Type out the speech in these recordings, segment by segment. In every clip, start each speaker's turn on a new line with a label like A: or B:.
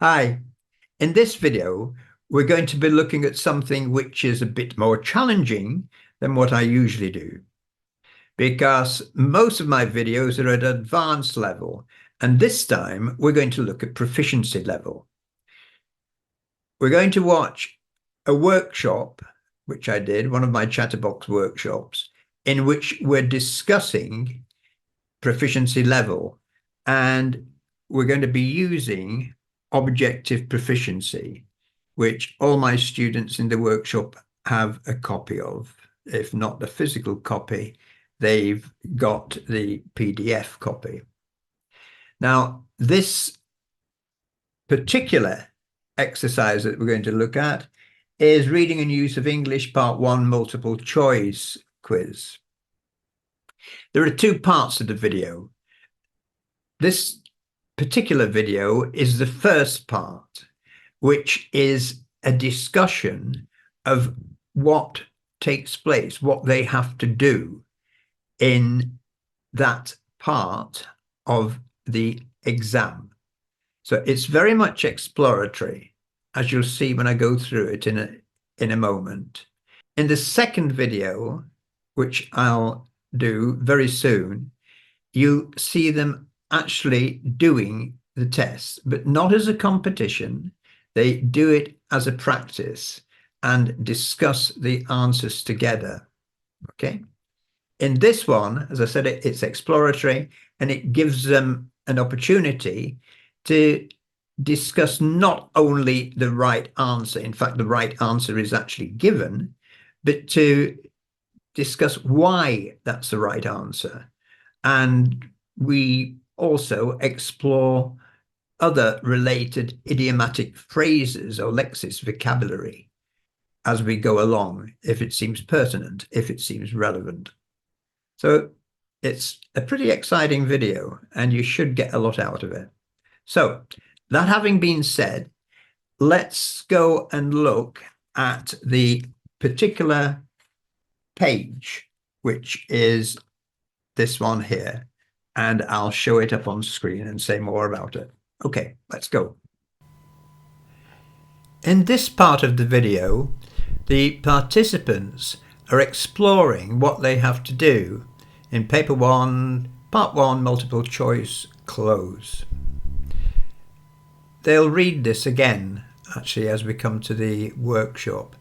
A: Hi, in this video, we're going to be looking at something which is a bit more challenging than what I usually do, because most of my videos are at advanced level, and this time we're going to look at proficiency level. We're going to watch a workshop, which I did, one of my Chatterbox workshops, in which we're discussing proficiency level, and we're going to be using objective proficiency, which all my students in the workshop have a copy of. If not the physical copy, they've got the PDF copy. Now, this particular exercise that we're going to look at is reading and use of English Part 1 multiple choice quiz. There are two parts of the video. This particular video is the first part, which is a discussion of what takes place, what they have to do in that part of the exam. So it's very much exploratory, as you'll see when I go through it in a moment. In the second video, which I'll do very soon, you see them actually doing the test, but not as a competition. They do it as a practice and discuss the answers together. Okay. In this one, as I said, it's exploratory, and it gives them an opportunity to discuss not only the right answer, in fact, the right answer is actually given, but to discuss why that's the right answer. And we also explore other related idiomatic phrases or lexis vocabulary as we go along, if it seems pertinent, if it seems relevant. So it's a pretty exciting video, and you should get a lot out of it. So that having been said, let's go and look at the particular page, which is this one here, and I'll show it up on screen and say more about it. Okay, let's go. In this part of the video, the participants are exploring what they have to do in paper 1, part 1, multiple choice close. They'll read this again, actually, as we come to the workshop.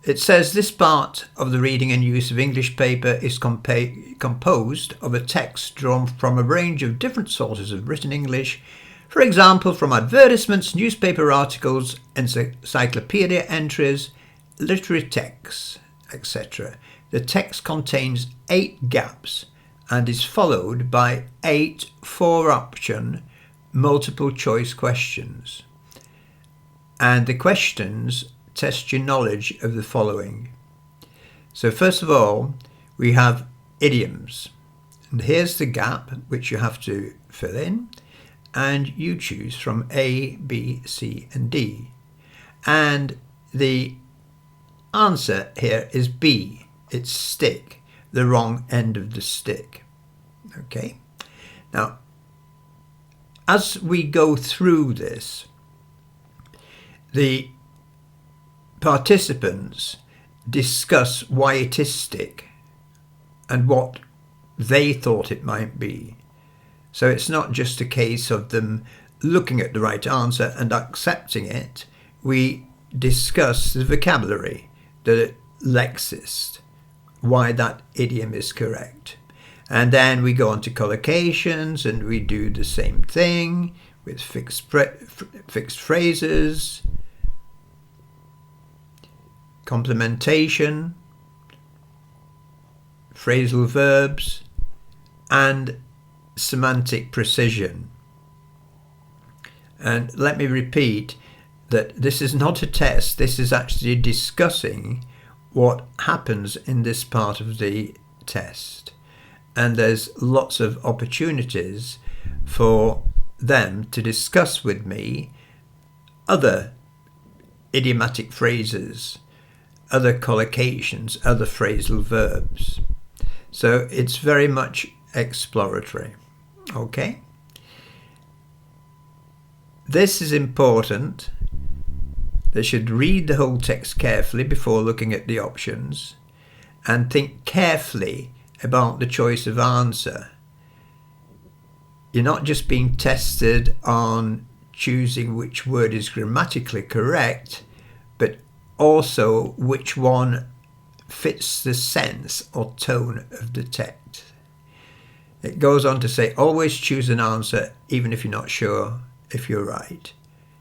A: It says this part of the reading and use of English paper is composed of a text drawn from a range of different sources of written English, for example, from advertisements, newspaper articles, encyclopedia entries, literary texts, etc. The text contains 8 gaps and is followed by 8 4-option multiple choice questions. And the questions test your knowledge of the following. So first of all, we have idioms. And here's the gap which you have to fill in, and you choose from A, B, C, and D. And the answer here is B. It's stick, the wrong end of the stick. Okay. Now, as we go through this, the participants discuss why it is stick and what they thought it might be. So it's not just a case of them looking at the right answer and accepting it. We discuss the vocabulary, the lexist, why that idiom is correct. And then we go on to collocations, and we do the same thing with fixed phrases, complementation, phrasal verbs, and semantic precision. And let me repeat that this is not a test. This is actually discussing what happens in this part of the test. And there's lots of opportunities for them to discuss with me other idiomatic phrases, other collocations, other phrasal verbs. So it's very much exploratory. Okay. This is important. They should read the whole text carefully before looking at the options and think carefully about the choice of answer. You're not just being tested on choosing which word is grammatically correct, but also which one fits the sense or tone of the text. It goes on to say, always choose an answer even if you're not sure if you're right.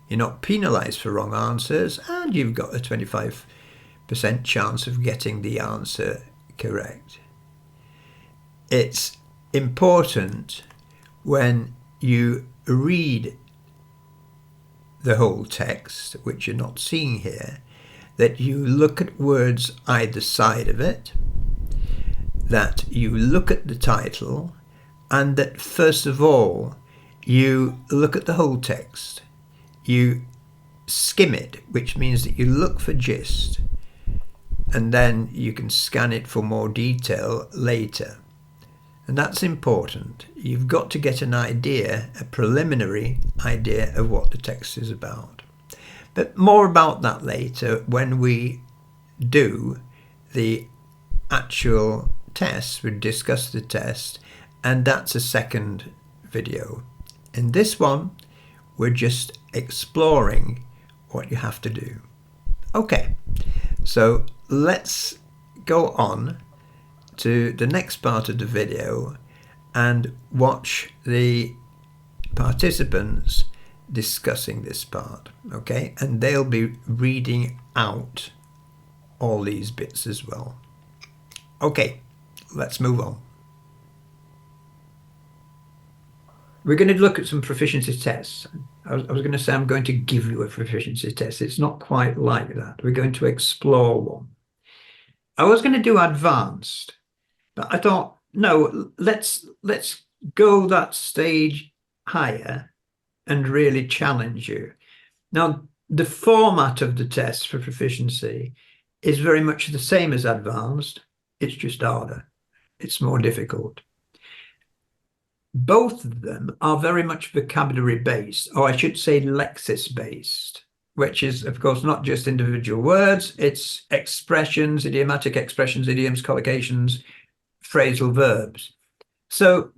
A: You're not penalised for wrong answers, and you've got a 25% chance of getting the answer correct. It's important when you read the whole text, which you're not seeing here, that you look at words either side of it, that you look at the title, and that first of all you look at the whole text. You skim it, which means that you look for gist, and then you can scan it for more detail later. And that's important. You've got to get an idea, a preliminary idea of what the text is about. But more about that later when we do the actual test. We discuss the test, and that's a second video. In this one, we're just exploring what you have to do. Okay, so let's go on to the next part of the video and watch the participants discussing this part, okay? And they'll be reading out all these bits as well. Okay, let's move on. We're going to look at some proficiency tests. I was going to say I'm going to give you a proficiency test. It's not quite like that. We're going to explore one. I was going to do advanced, but I thought, no, let's go that stage higher and really challenge you. Now, the format of the test for proficiency is very much the same as advanced. It's just harder. It's more difficult. Both of them are very much vocabulary based, or I should say lexis based, which is, of course, not just individual words, it's expressions, idiomatic expressions, idioms, collocations, phrasal verbs. So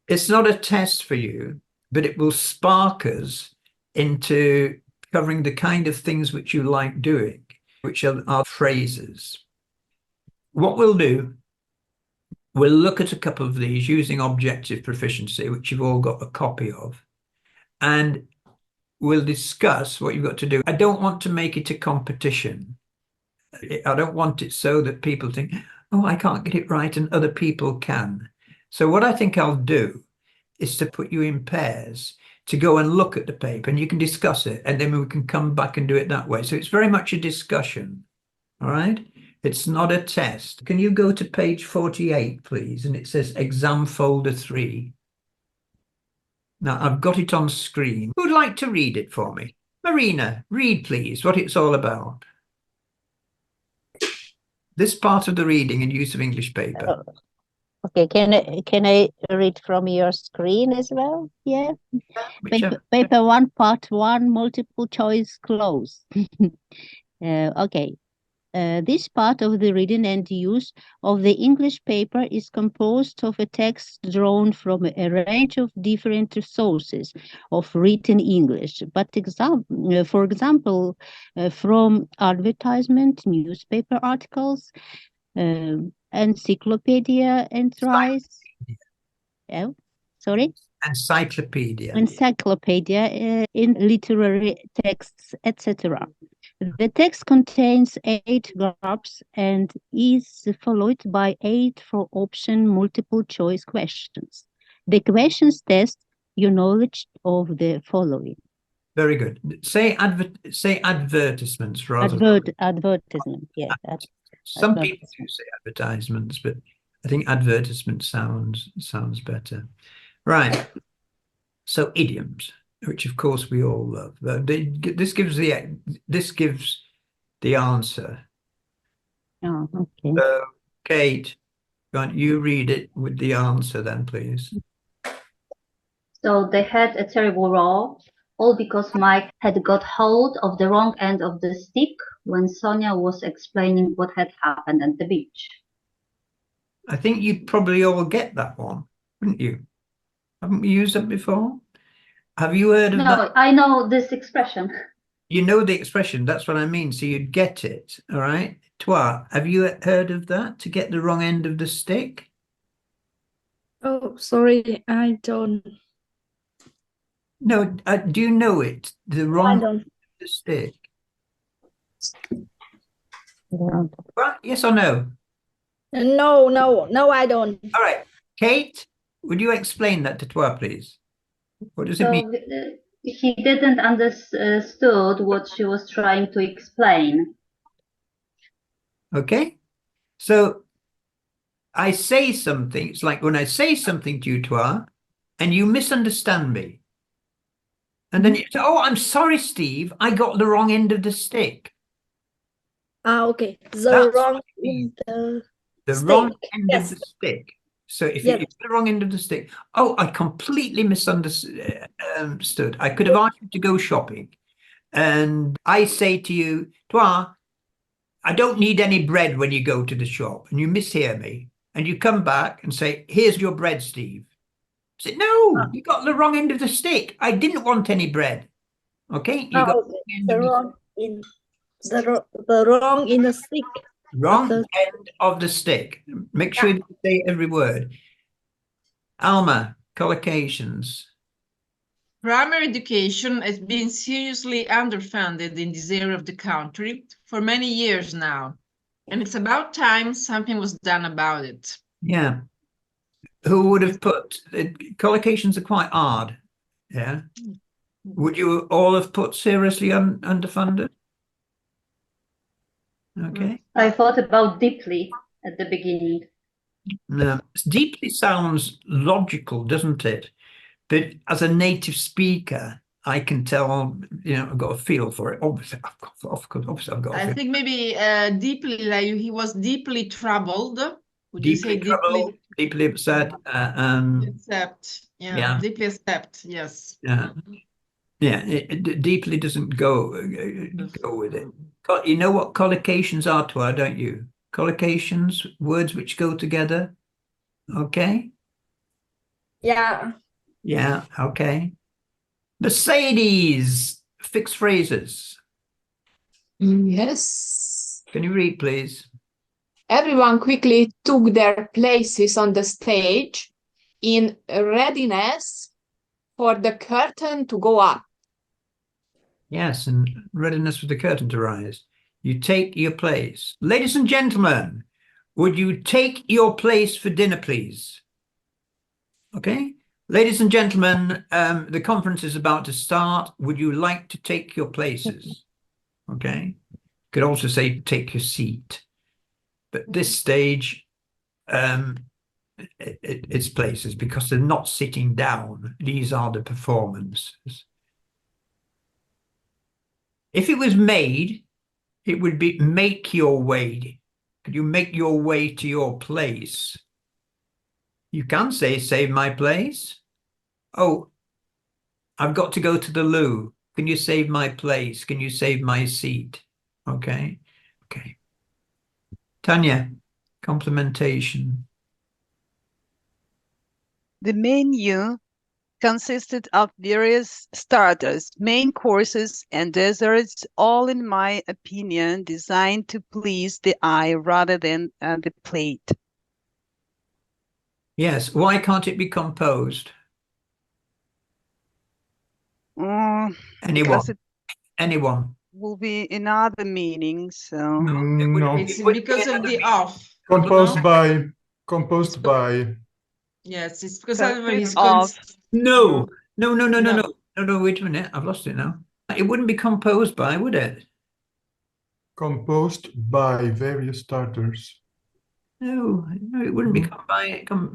A: it's not a test for you, but it will spark us into covering the kind of things which you like doing, which are phrases. What we'll do, we'll look at a couple of these using objective proficiency, which you've all got a copy of, and we'll discuss what you've got to do. I don't want to make it a competition. I don't want it so that people think, oh, I can't get it right and other people can. So what I think I'll do is to put you in pairs to go and look at the paper, and you can discuss it, and then we can come back and do it that way. So it's very much a discussion, all right? It's not a test. Can you go to page 48, please? And it says exam folder 3. Now, I've got it on screen. Who'd like to read it for me? Marina, read, please, what it's all about. This part of the reading and use of English paper.
B: Okay, can I read from your screen as well? Yeah. Paper 1, part 1, multiple choice close. Okay. This part of the reading and use of the English paper is composed of a text drawn from a range of different sources of written English, but for example, from advertisement, newspaper articles, encyclopedia entries. Oh, sorry?
A: Encyclopedia.
B: Encyclopedia in literary texts, etc. The text contains 8 verbs and is followed by 8 4-option multiple choice questions. The questions test your knowledge of the following.
A: Very good. Say advertisements rather
B: Advertisement, yeah.
A: Some people do say advertisements, but I think advertisement sounds better. Right. So idioms, which of course we all love. This gives the answer.
B: Oh, okay.
A: So, Kate, can't you read it with the answer then, please?
C: So they had a terrible row. all because Mike had got hold of the wrong end of the stick when Sonia was explaining what had happened at the beach.
A: I think you'd probably all get that one, wouldn't you? Haven't we used that before? Have you heard of that?
C: No, I know this expression.
A: You know the expression, that's what I mean. So you'd get it, all right? Toi, have you heard of that? To get the wrong end of the stick?
D: Oh, sorry, I don't.
A: No, do you know it? The wrong
D: I
A: end
D: don't.
A: of the stick.
B: Yeah.
A: Well, yes or no?
D: No, I don't.
A: All right. Kate, would you explain that to Toi, please? What does it
C: So
A: mean?
C: he didn't understood what she was trying to explain.
A: Okay. So I say something. It's like when I say something to you, Toi, and you misunderstand me. And then you say, oh, I'm sorry, Steve. I got the wrong end of the stick.
D: Ah, okay. The
A: That's
D: wrong
A: what it means.
D: in
A: The
D: stick.
A: wrong end
D: Yes.
A: of the stick. So if
D: Yes.
A: you the wrong end of the stick, oh, I completely misunderstood. I could have asked you to go shopping. And I say to you, Toi, I don't need any bread when you go to the shop. And you mishear me. And you come back and say, here's your bread, Steve. I say, no, you got the wrong end of the stick. I didn't want any bread. Okay? You got
D: Okay.
A: the wrong end
D: The
A: of the
D: wrong in the wrong in the stick.
A: wrong
D: the-
A: end of the stick. Make sure you say every word. Alma, collocations.
E: Primary education has been seriously underfunded in this area of the country for many years now, and it's about time something was done about it.
A: Yeah. Who would have put collocations are quite hard. Yeah. Would you all have put seriously underfunded? Okay.
C: I thought about deeply at the beginning.
A: No, deeply sounds logical, doesn't it? But as a native speaker, I can tell, I've got a feel for it. Obviously, I've got a
E: I
A: feel.
E: think maybe deeply, like he was deeply troubled. Would you say
A: Deeply troubled, deeply upset.
E: Accept,
A: Yeah.
E: deeply accept, yes.
A: Yeah. Yeah, it deeply doesn't go with it. You know what collocations are, Twa, don't you? Collocations, words which go together. Okay.
D: Yeah.
A: Yeah. Okay. Mercedes, fixed phrases.
F: Yes.
A: Can you read, please?
F: Everyone quickly took their places on the stage in readiness for the curtain to go up.
A: Yes, and readiness for the curtain to rise. You take your place. Ladies and gentlemen, would you take your place for dinner, please? Okay. Ladies and gentlemen, the conference is about to start. Would you like to take your places? Okay. Could also say take your seat. But this stage, it's places because they're not sitting down. These are the performances. If it was made, it would be make your way. Could you make your way to your place? You can say save my place. Oh, I've got to go to the loo. Can you save my place? Can you save my seat? Okay. Okay. Tanya, complementation.
G: The menu consisted of various starters, main courses, and desserts, all, in my opinion, designed to please the eye rather than the plate.
A: Yes. Why can't it be composed? Anyone?
G: Because it
A: Anyone?
G: will be another meaning, so...
H: No.
E: It's because of the off.
H: Composed by.
E: Yes, it's because
G: So
E: otherwise
G: it's off.
A: No. No, wait a minute. I've lost it now. It wouldn't be composed by, would it?
H: Composed by various starters.
A: No, it wouldn't be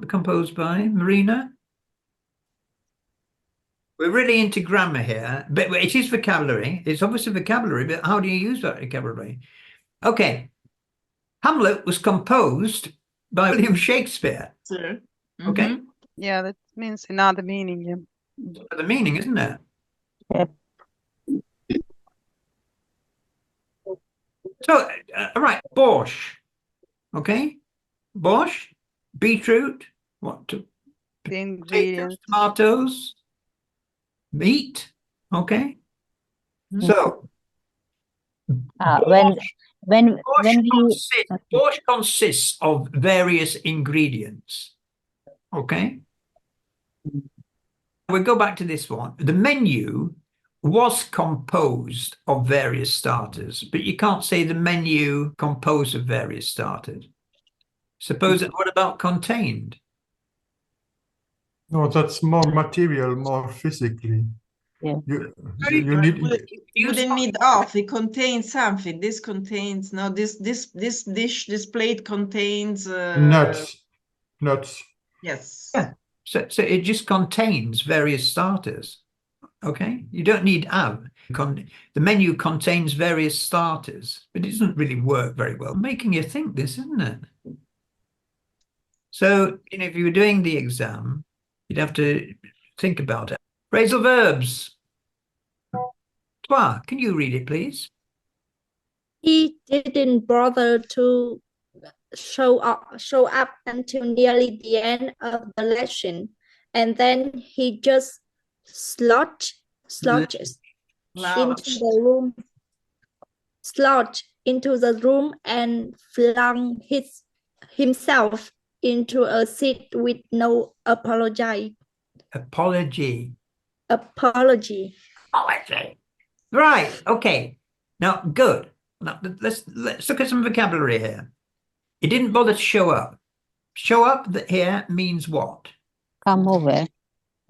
A: composed by. Marina? We're really into grammar here, but it is vocabulary. It's obviously vocabulary, but how do you use that vocabulary? Okay. Hamlet was composed by William Shakespeare.
E: Sure.
A: Okay.
G: Yeah, that means another meaning. Yeah.
A: The meaning, isn't it?
B: Yep.
A: So, all right, borscht. Okay, borscht, beetroot, what?
G: The
A: Potatoes,
G: ingredients.
A: tomatoes, meat. Okay, so
B: When when
A: borscht
B: we
A: borscht consists of various ingredients. Okay, we'll go back to this one. The menu was composed of various starters, but you can't say the menu composed of various starters. Suppose it, what about contained?
H: No, that's more material, more physically.
B: Yeah.
H: You need.
E: You wouldn't need off. It contains something. This contains no. This dish, this plate contains
H: Nuts.
E: Yes.
A: Yeah. So it just contains various starters. Okay, you don't need have. The menu contains various starters, but it doesn't really work very well. Making you think this, isn't it? So, if you were doing the exam, you'd have to think about it. Phrasal verbs. Toi, can you read it, please?
D: He didn't bother to show up until nearly the end of the lesson, and then he just slouched into the room and flung himself into a seat with no apology.
A: Apology. Right. Okay. Now, good. Now, let's look at some vocabulary here. He didn't bother to show up. Show up here means what?
B: come over.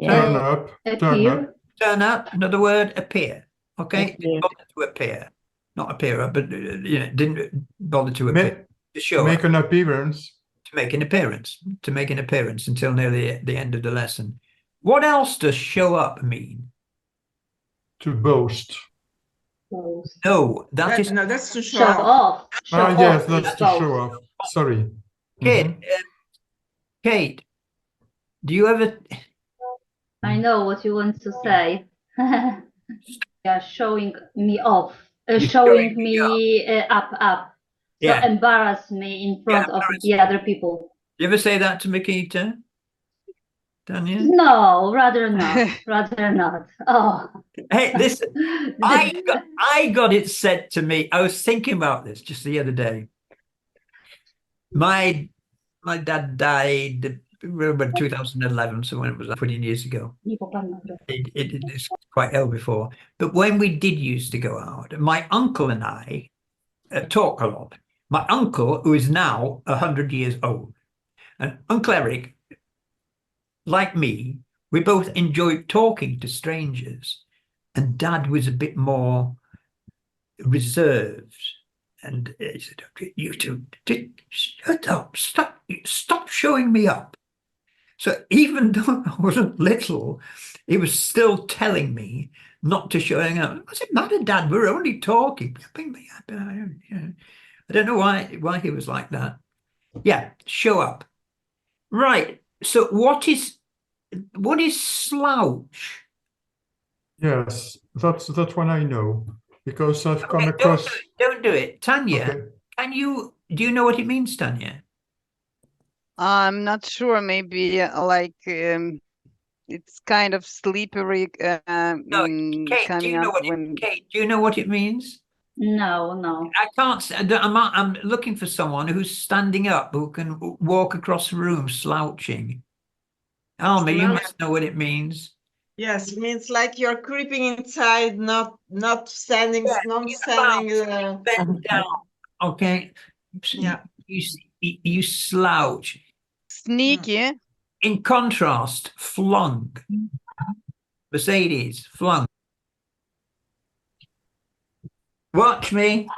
H: Turn up.
C: Appear.
A: Turn up. Another word, appear. Okay.
B: Appear.
A: Didn't bother to appear. Not appear, but didn't bother to appear. To show
H: Make
A: up.
H: an appearance.
A: To make an appearance. To make an appearance until nearly the end of the lesson. What else does show up mean?
H: To boast.
A: No, that's
E: to show
C: Show
E: off.
C: off. Show off.
H: Yes, that's
C: is
H: to
C: both.
H: show off. Sorry.
A: Kate. Kate, do you ever?
C: I know what you want to say. Yeah, showing me off. Showing me up. So
A: Yeah.
C: embarrass me in front of the other people.
A: You ever say that to Makita? Tanya?
C: No, rather not. Rather not. Oh.
A: Hey, listen, I got it said to me. I was thinking about this just the other day. My dad died in 2011, so when it was 20 years ago. It's quite ill before. But when we did used to go out, my uncle and I talk a lot. My uncle, who is now 100 years old, and Uncle Eric, like me, we both enjoyed talking to strangers. And Dad was a bit more reserved. And he said, okay, you two, shut up, stop showing me up. So even though I wasn't little, he was still telling me not to showing up. What's it matter, Dad? We're only talking. I don't know why he was like that. Yeah, show up. Right. So what is slouch?
H: Yes, that's one I know because I've come across.
A: Don't do it. Tanya,
H: Okay.
A: do you know what it means, Tanya?
G: I'm not sure. Maybe it's kind of slippery.
A: No, Kate, do you know Kate, do you know what it means?
C: No.
A: I can't. I'm looking for someone who's standing up, who can walk across the room slouching. Alma, you must know what it means.
E: Yes, it means like you're creeping inside, not standing,
A: Bend down. Okay.
E: Yeah.
A: You slouch.
G: Sneaky.
A: In contrast, flung. Mercedes, flung. Watch me.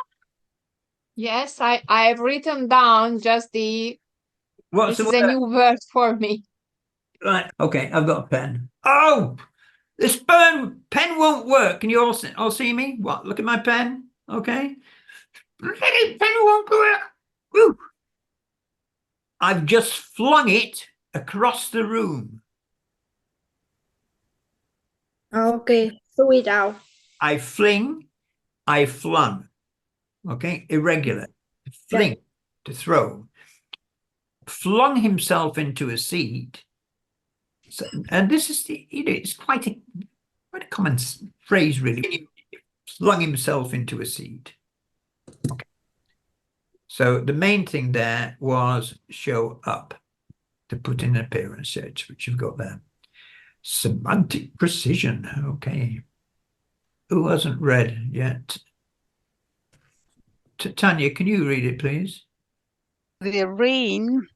F: Yes, I've written down just this is a new word for me.
A: Right. Okay, I've got a pen. Oh, this pen won't work. Can you all see me? What? Look at my pen. Okay. Pen won't work. Woo. I've just flung it across the room.
D: Okay. threw it out.
A: I fling, I flung. Okay, irregular. Fling, to throw. Flung himself into a seat. So, and this is, it's quite a common phrase, really. Flung himself into a seat. Okay. So the main thing there was show up, to put in an appearance search, which you've got there. Semantic precision. Okay. Who hasn't read yet? Tanya, can you read it, please?
G: The rain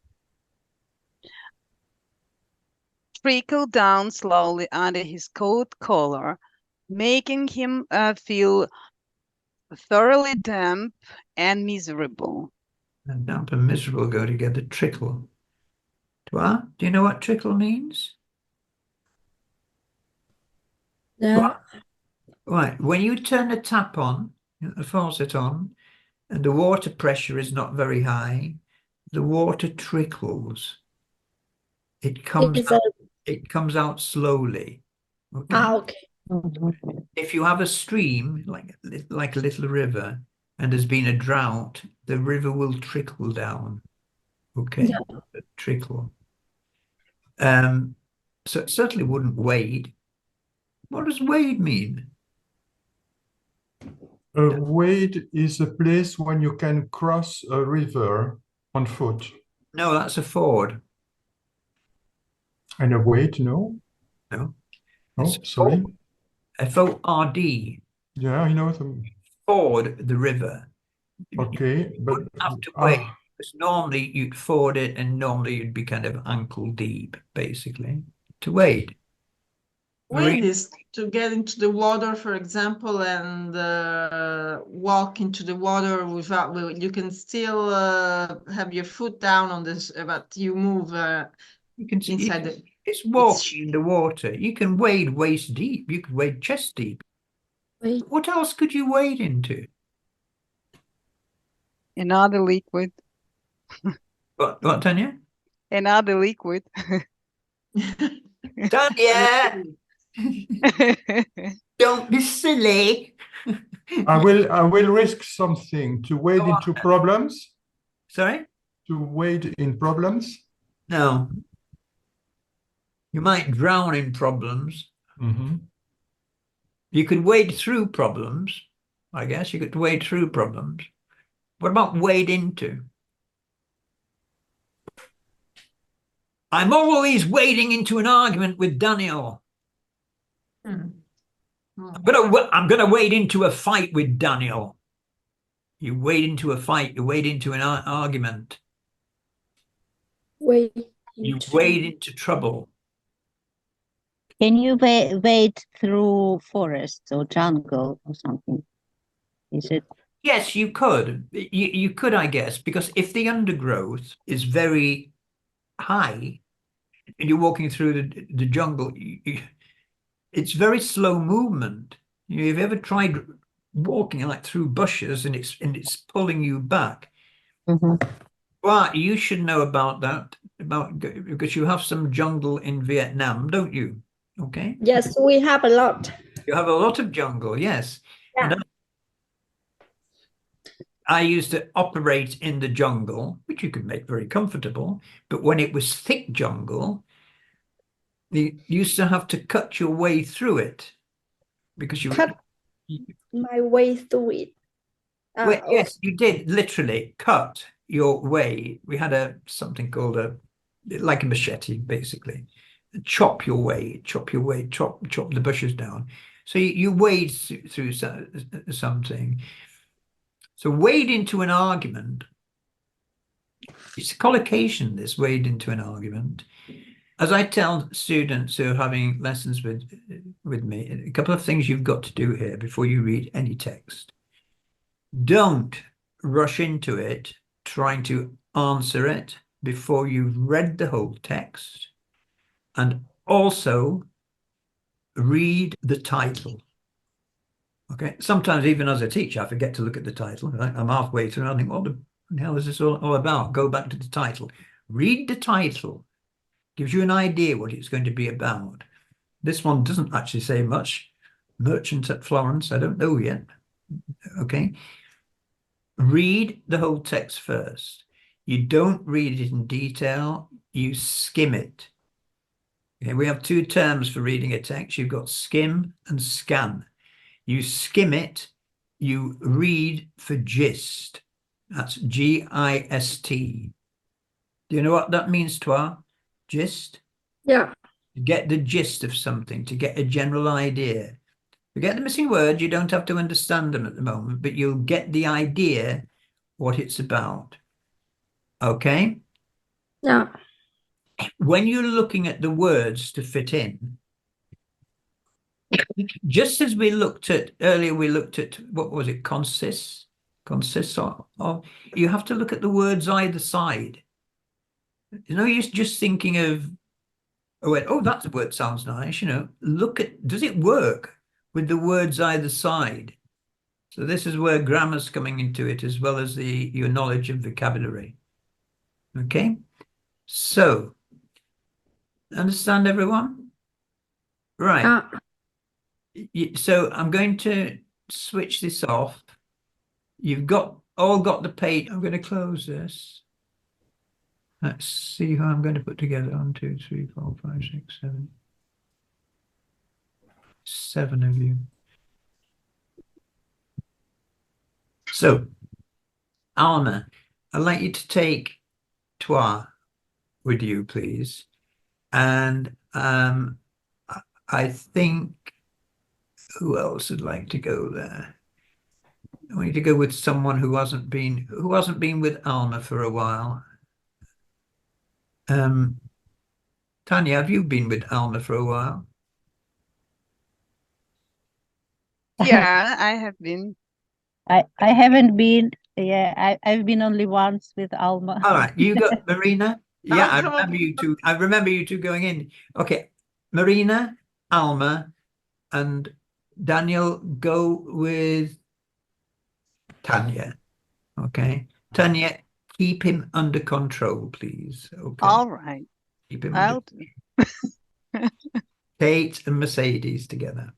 G: trickled down slowly under his coat collar, making him feel thoroughly damp and miserable.
A: And damp and miserable go together. Trickle. Do you know what trickle means?
D: No.
A: Right. When you turn the tap on, the faucet on, and the water pressure is not very high, the water trickles. It comes out slowly. Okay.
D: Okay.
A: If you have a stream like a little river, and there's been a drought, the river will trickle down. Okay, trickle. So it certainly wouldn't wade. What does wade mean?
H: A wade is a place when you can cross a river on foot.
A: No, that's a ford.
H: And a wade, no?
A: No.
H: Oh, sorry.
A: F-O-R-D.
H: Yeah, I know them.
A: Ford the river.
H: Okay, but
A: You have to wade. Because normally you'd ford it, and normally you'd be kind of ankle deep, basically, to wade.
E: Wade is to get into the water, for example, and walk into the water without, you can still have your foot down on this, but you move
A: You can
E: inside the...
A: It's walking in the water. You can wade waist deep. You can wade chest deep.
D: Wait.
A: What else could you wade into?
G: Another liquid.
A: What, Tanya?
G: Another liquid.
A: Tanya! Don't be silly.
H: I will risk something to wade into problems.
A: Sorry?
H: To wade in problems.
A: No. You might drown in problems.
H: Mm-hmm.
A: You could wade through problems. I guess you could wade through problems. What about wade into? I'm always wading into an argument with Daniel. I'm gonna wade into a fight with Daniel. You wade into a fight. You wade into an argument. You wade into trouble.
B: Can you wade through forests or jungle or something? Is it?
A: Yes, you could. You could, I guess, because if the undergrowth is very high and you're walking through the jungle, it's very slow movement. Have you ever tried walking like through bushes and it's pulling you back?
B: Mm-hmm.
A: Well, you should know about that, because you have some jungle in Vietnam, don't you? Okay.
D: Yes, we have a lot.
A: You have a lot of jungle, yes.
D: Yeah.
A: And I used to operate in the jungle, which you could make very comfortable, but when it was thick jungle, you used to have to cut your way through it, because you
D: Cut my way through it.
A: Well, yes, you did literally cut your way. We had something called like a machete, basically. Chop your way, chop the bushes down. So you wade through something. So wade into an argument. It's a collocation, this wade into an argument. As I tell students who are having lessons with me, a couple of things you've got to do here before you read any text. Don't rush into it trying to answer it before you've read the whole text. And also read the title. Okay. Sometimes even as a teacher, I forget to look at the title. I'm halfway through and I think, what the hell is this all about? Go back to the title. Read the title. Gives you an idea what it's going to be about. This one doesn't actually say much. merchant at Florence, I don't know yet. Okay. Read the whole text first. You don't read it in detail, you skim it. Okay, we have two terms for reading a text. You've got skim and scan. You skim it, you read for gist. That's G-I-S-T. Do you know what that means, Toi? Gist?
D: Yeah.
A: To get the gist of something, to get a general idea. Forget the missing words, you don't have to understand them at the moment, but you'll get the idea what it's about. Okay?
D: Yeah.
A: When you're looking at the words to fit in, just as we looked at earlier, we looked at, what was it, consists of, you have to look at the words either side. You know, you're just thinking of, oh, that word sounds nice, you know, look at, does it work with the words either side? So this is where grammar's coming into it, as well as your knowledge of vocabulary. Okay, so understand everyone? Right. So I'm going to switch this off. You've all got the page. I'm going to close this. Let's see who I'm going to put together. 1, 2, 3, 4, 5, 6, 7. 7 of you. So, Alma, I'd like you to take Toi with you, please. And I think, who else would like to go there? I want you to go with someone who hasn't been with Alma for a while. Tanya, have you been with Alma for a while?
G: Yeah, I have been.
B: I haven't been. Yeah, I've been only once with Alma.
A: All right, you got Marina. Yeah, I
E: Alma.
A: remember you two. I remember you two going in. Okay, Marina, Alma, and Daniel, go with Tanya. Okay, Tanya, keep him under control, please. Okay,
G: All right.
A: keep him
G: I'll
A: under.
G: do.
A: Kate and Mercedes together.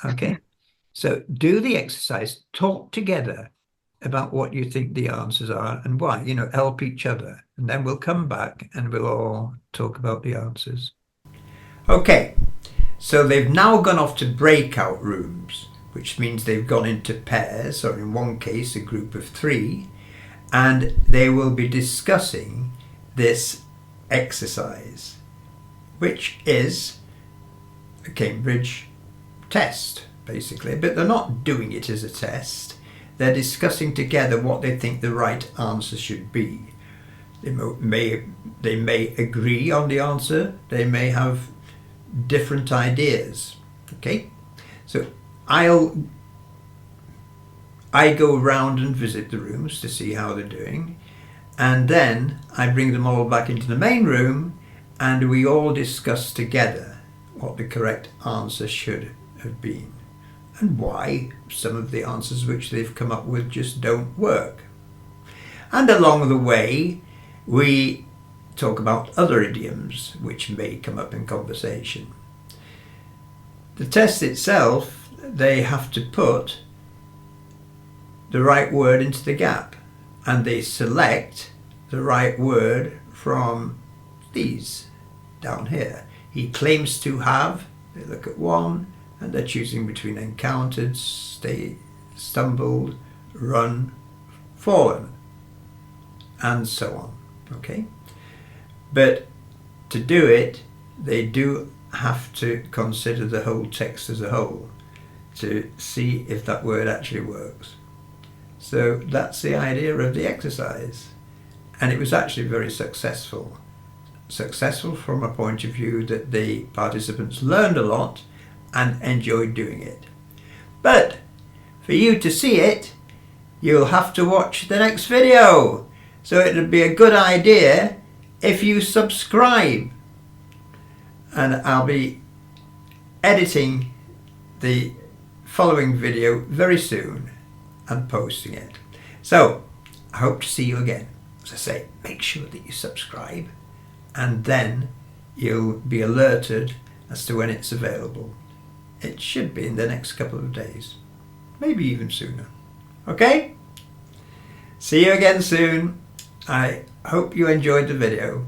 A: Okay, so do the exercise. Talk together about what you think the answers are and why. You know, help each other, and then we'll come back and we'll all talk about the answers. Okay, so they've now gone off to breakout rooms, which means they've gone into pairs, or in one case a group of 3, and they will be discussing this exercise, which is a Cambridge test basically, but they're not doing it as a test. They're discussing together what they think the right answer should be. They may agree on the answer, they may have different ideas. Okay, so I go around and visit the rooms to see how they're doing, and then I bring them all back into the main room and we all discuss together what the correct answer should have been and why some of the answers which they've come up with just don't work. And along the way we talk about other idioms which may come up in conversation. The test itself, they have to put the right word into the gap, and they select the right word from these down here. He claims to have, they look at one, and they're choosing between encountered, stumbled, run, fallen, and so on. Okay, but to do it, they do have to consider the whole text as a whole to see if that word actually works. So that's the idea of the exercise, and it was actually very successful from a point of view that the participants learned a lot and enjoyed doing it. But for you to see it, you'll have to watch the next video. So it would be a good idea if you subscribe, and I'll be editing the following video very soon and posting it. So I hope to see you again. As I say, make sure that you subscribe, and then you'll be alerted as to when it's available. It should be in the next couple of days, maybe even sooner. Okay? See you again soon. I hope you enjoyed the video.